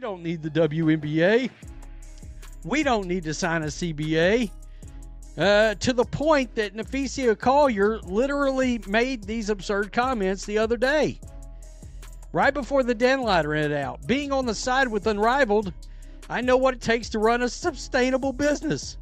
We don't need the WNBA. We don't need to sign a CBA. To the point that Nafisia Collier literally made these absurd comments the other day, right before the deadline ran out. Being on the side with Unrivaled, I know what it takes to run a sustainable business.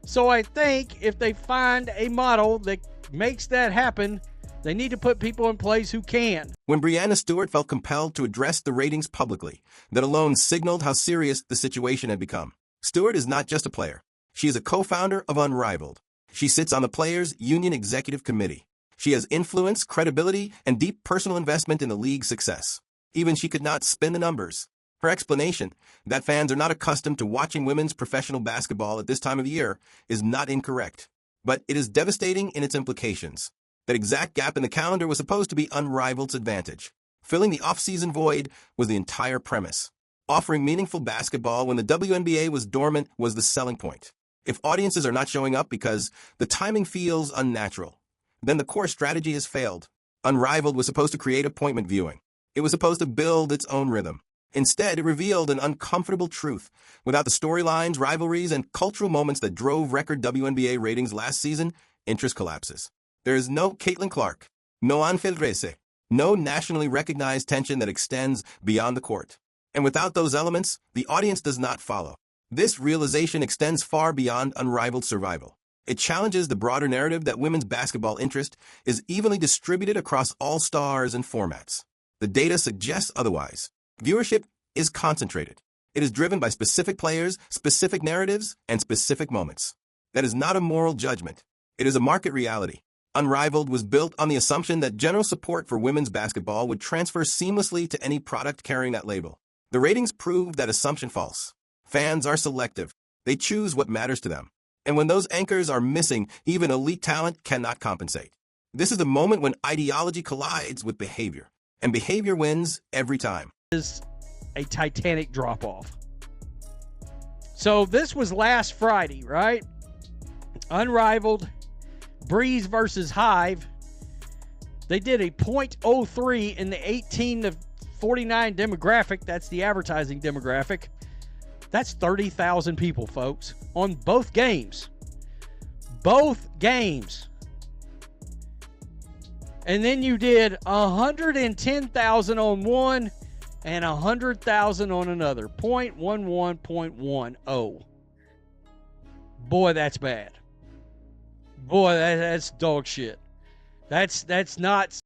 So I think if they find a model that makes that happen, they need to put people in place who can. When Breanna Stewart felt compelled to address the ratings publicly, that alone signaled how serious the situation had become. Stewart is not just a player. She is a co-founder of Unrivaled. She sits on the Players Union Executive Committee. She has influence, credibility, and deep personal investment in the league's success. Even she could not spin the numbers. Her explanation, that fans are not accustomed to watching women's professional basketball at this time of year, is not incorrect. But it is devastating in its implications. That exact gap in the calendar was supposed to be Unrivaled's advantage. Filling the off-season void was the entire premise. Offering meaningful basketball when the WNBA was dormant was the selling point. If audiences are not showing up because the timing feels unnatural, then the core strategy has failed. Unrivaled was supposed to create appointment viewing. It was supposed to build its own rhythm. Instead, it revealed an uncomfortable truth. Without the storylines, rivalries, and cultural moments that drove record WNBA ratings last season, interest collapses. There is no Caitlin Clark, no Unrivaled Race, no nationally recognized tension that extends beyond the court. And without those elements, the audience does not follow. This realization extends far beyond Unrivaled survival. It challenges the broader narrative that women's basketball interest is evenly distributed across all stars and formats. The data suggests otherwise. Viewership is concentrated. It is driven by specific players, specific narratives, and specific moments. That is not a moral judgment. It is a market reality. Unrivaled was built on the assumption that general support for women's basketball would transfer seamlessly to any product carrying that label. The ratings prove that assumption false. Fans are selective. They choose what matters to them. And when those anchors are missing, even elite talent cannot compensate. This is the moment when ideology collides with behavior. And behavior wins every time. Is a titanic drop-off. So this was last Friday, right? Unrivaled, Breeze versus Hive. They did a .03 in the 18 to 49 demographic. That's the advertising demographic. That's 30,000 people, folks, on both games. Both games. And then you did 110,000 on one and 100,000 on another. 0.11, 0.10. Boy, that's bad. Boy, that's dog shit. That's not.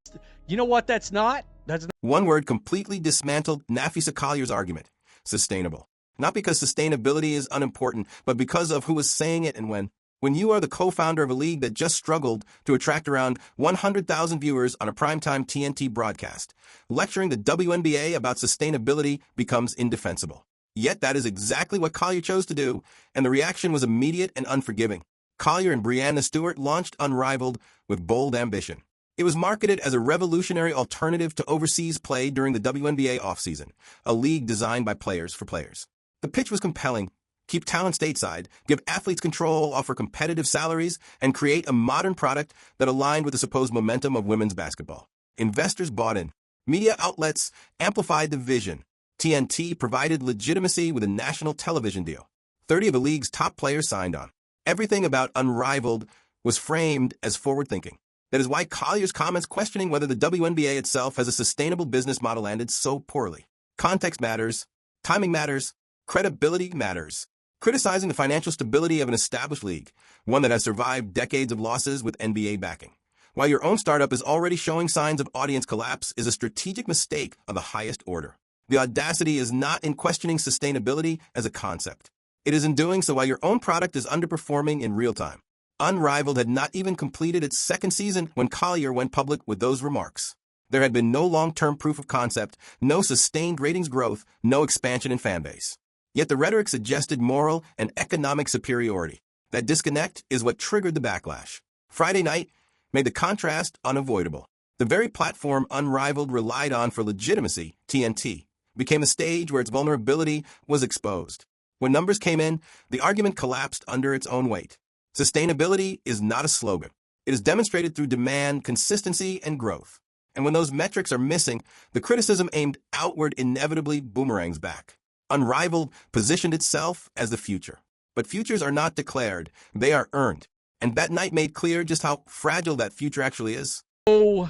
You know what that's not? That's not. One word completely dismantled Nafisia Collier's argument. Sustainable. Not because sustainability is unimportant, but because of who was saying it and when. When you are the co-founder of a league that just struggled to attract around 100,000 viewers on a primetime TNT broadcast, lecturing the WNBA about sustainability becomes indefensible. Yet that is exactly what Collier chose to do, and the reaction was immediate and unforgiving. Collier and Breanna Stewart launched Unrivaled with bold ambition. It was marketed as a revolutionary alternative to overseas play during the WNBA offseason, a league designed by players for players. The pitch was compelling. Keep talent stateside, give athletes control, offer competitive salaries, and create a modern product that aligned with the supposed momentum of women's basketball. Investors bought in. Media outlets amplified the vision. TNT provided legitimacy with a national television deal. 30 of the league's top players signed on. Everything about Unrivaled was framed as forward-thinking. That is why Collier's comments questioning whether the WNBA itself has a sustainable business model landed so poorly. Context matters. Timing matters. Credibility matters. Criticizing the financial stability of an established league, one that has survived decades of losses with NBA backing, while your own startup is already showing signs of audience collapse, is a strategic mistake of the highest order. The audacity is not in questioning sustainability as a concept. It is in doing so while your own product is underperforming in real time. Unrivaled had not even completed its second season when Collier went public with those remarks. There had been no long-term proof of concept, no sustained ratings growth, no expansion in fan base. Yet the rhetoric suggested moral and economic superiority. That disconnect is what triggered the backlash. Friday night made the contrast unavoidable. The very platform Unrivaled relied on for legitimacy, TNT, became a stage where its vulnerability was exposed. When numbers came in, the argument collapsed under its own weight. Sustainability is not a slogan. It is demonstrated through demand, consistency, and growth. And when those metrics are missing, the criticism aimed outward inevitably boomerangs back. Unrivaled positioned itself as the future. But futures are not declared, they are earned. And that night made clear just how fragile that future actually is. Oh,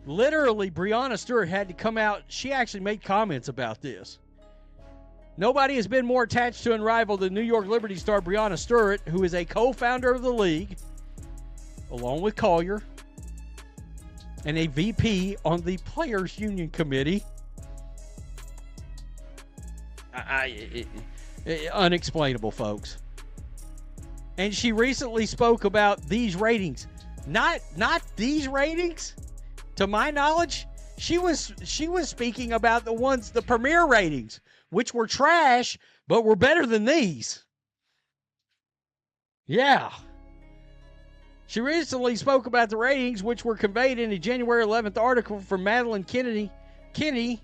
literally, Breonna Stewart had to come out. She actually made comments about this. Nobody has been more attached to Unrivaled than New York Liberty star Breonna Stewart, who is a co-founder of the league, along with Collier, and a VP on the Players Union Committee. Unexplainable, folks. And she recently spoke about these ratings. Not these ratings. To my knowledge, she was speaking about the premier ratings, which were trash, but were better than these. Yeah. She recently spoke about the ratings, which were conveyed in a January 11th article from Madeline Kinney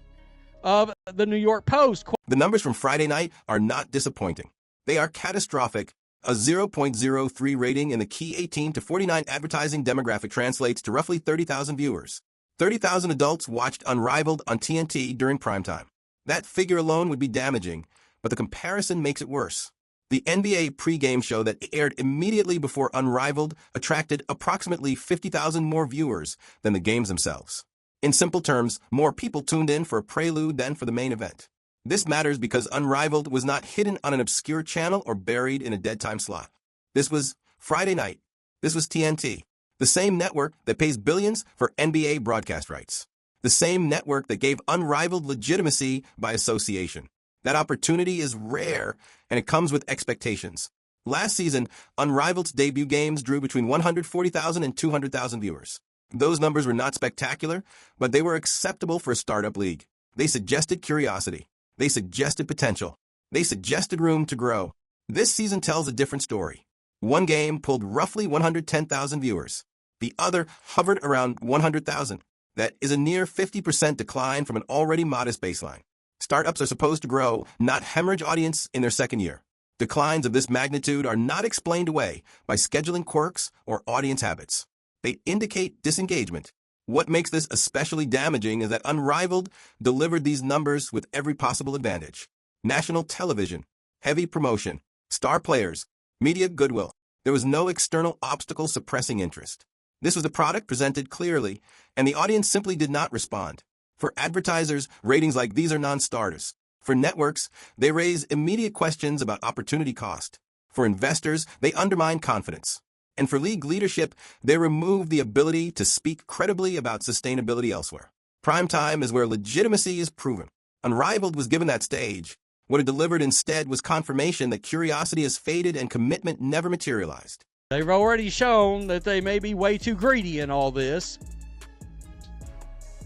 of the New York Post. The numbers from Friday night are not disappointing. They are catastrophic. A 0.03 rating in the key 18 to 49 advertising demographic translates to roughly 30,000 viewers. 30,000 adults watched Unrivaled on TNT during primetime. That figure alone would be damaging, but the comparison makes it worse. The NBA pregame show that aired immediately before Unrivaled attracted approximately 50,000 more viewers than the games themselves. In simple terms, more people tuned in for a prelude than for the main event. This matters because Unrivaled was not hidden on an obscure channel or buried in a dead time slot. This was Friday night. This was TNT, the same network that pays billions for NBA broadcast rights. The same network that gave Unrivaled legitimacy by association. That opportunity is rare, and it comes with expectations. Last season, Unrivaled's debut games drew between 140,000 and 200,000 viewers. Those numbers were not spectacular, but they were acceptable for a startup league. They suggested curiosity. They suggested potential. They suggested room to grow. This season tells a different story. One game pulled roughly 110,000 viewers. The other hovered around 100,000. That is a near 50% decline from an already modest baseline. Startups are supposed to grow, not hemorrhage audience in their second year. Declines of this magnitude are not explained away by scheduling quirks or audience habits. They indicate disengagement. What makes this especially damaging is that Unrivaled delivered these numbers with every possible advantage. National television, heavy promotion, star players, media goodwill. There was no external obstacle suppressing interest. This was a product presented clearly, and the audience simply did not respond. For advertisers, ratings like these are non-starters. For networks, they raise immediate questions about opportunity cost. For investors, they undermine confidence. And for league leadership, they remove the ability to speak credibly about sustainability elsewhere. Primetime is where legitimacy is proven. Unrivaled was given that stage. What it delivered instead was confirmation that curiosity has faded and commitment never materialized. They've already shown that they may be way too greedy in all this.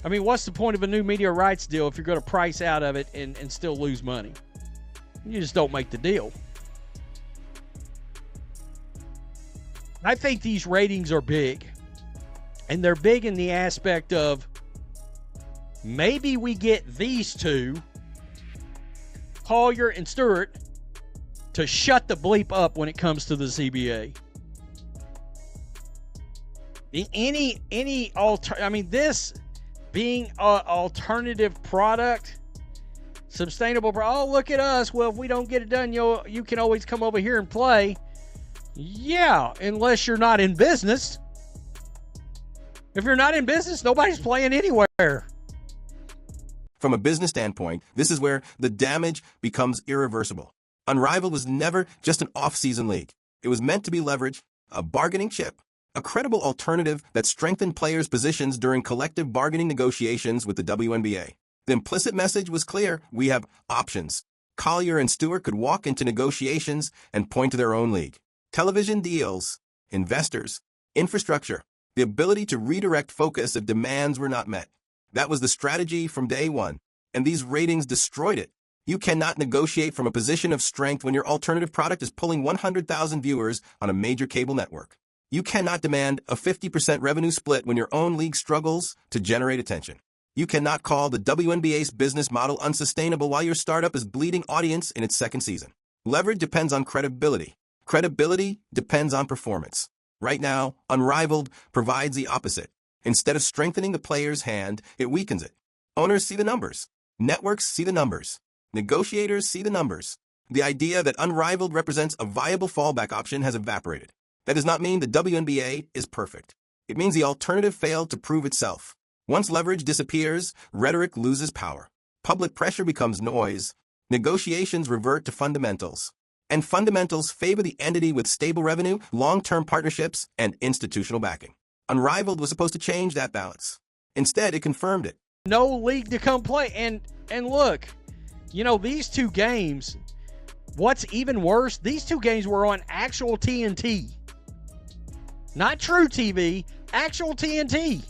I mean, what's the point of a new media rights deal if you're going to price out of it and still lose money? You just don't make the deal. I think these ratings are big. And they're big in the aspect of maybe we get these two, Collier and Stewart, to shut the bleep up when it comes to the CBA. This being an alternative product, sustainable. Oh, look at us. Well, if we don't get it done, you can always come over here and play. Yeah, unless you're not in business. If you're not in business, nobody's playing anywhere. From a business standpoint, this is where the damage becomes irreversible. Unrivaled was never just an off-season league. It was meant to be leverage, a bargaining chip, a credible alternative that strengthened players' positions during collective bargaining negotiations with the WNBA. The implicit message was clear: we have options. Collier and Stewart could walk into negotiations and point to their own league. Television deals, investors, infrastructure, the ability to redirect focus if demands were not met. That was the strategy from day one, and these ratings destroyed it. You cannot negotiate from a position of strength when your alternative product is pulling 100,000 viewers on a major cable network. You cannot demand a 50% revenue split when your own league struggles to generate attention. You cannot call the WNBA's business model unsustainable while your startup is bleeding audience in its second season. Leverage depends on credibility. Credibility depends on performance. Right now, Unrivaled provides the opposite. Instead of strengthening the player's hand, it weakens it. Owners see the numbers. Networks see the numbers. Negotiators see the numbers. The idea that Unrivaled represents a viable fallback option has evaporated. That does not mean the WNBA is perfect. It means the alternative failed to prove itself. Once leverage disappears, rhetoric loses power. Public pressure becomes noise. Negotiations revert to fundamentals. And fundamentals favor the entity with stable revenue, long-term partnerships, and institutional backing. Unrivaled was supposed to change that balance. Instead, it confirmed it. No league to come play. And look, these two games, what's even worse, these two games were on actual TNT. Not true TV, actual TNT.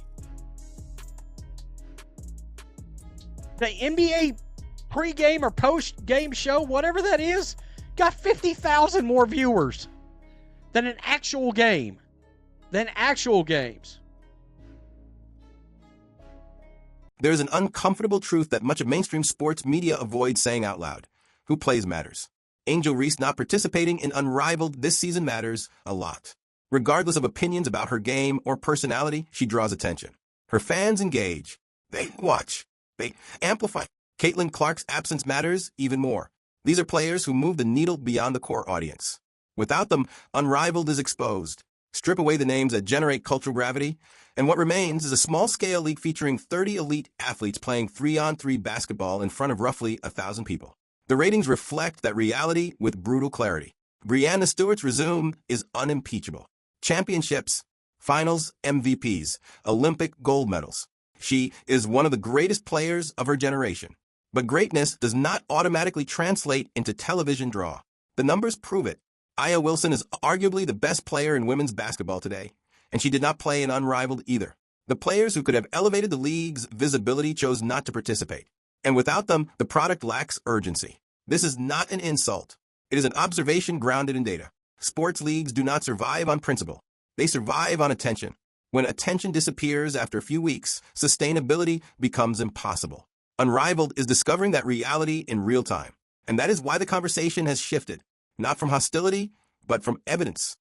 The NBA pregame or post-game show, whatever that is, got 50,000 more viewers than an actual game, than actual games. There's an uncomfortable truth that much of mainstream sports media avoids saying out loud. Who plays matters. Angel Reese not participating in Unrivaled this season matters a lot. Regardless of opinions about her game or personality, she draws attention. Her fans engage. They watch. They amplify. Caitlin Clark's absence matters even more. These are players who move the needle beyond the core audience. Without them, Unrivaled is exposed. Strip away the names that generate cultural gravity, and what remains is a small-scale league featuring 30 elite athletes playing 3-on-3 basketball in front of roughly 1,000 people. The ratings reflect that reality with brutal clarity. Breanna Stewart's resume is unimpeachable. Championships, finals, MVPs, Olympic gold medals. She is one of the greatest players of her generation. But greatness does not automatically translate into television draw. The numbers prove it. Aya Wilson is arguably the best player in women's basketball today, and she did not play in Unrivaled either. The players who could have elevated the league's visibility chose not to participate. And without them, the product lacks urgency. This is not an insult. It is an observation grounded in data. Sports leagues do not survive on principle. They survive on attention. When attention disappears after a few weeks, sustainability becomes impossible. Unrivaled is discovering that reality in real time. And that is why the conversation has shifted, not from hostility, but from evidence.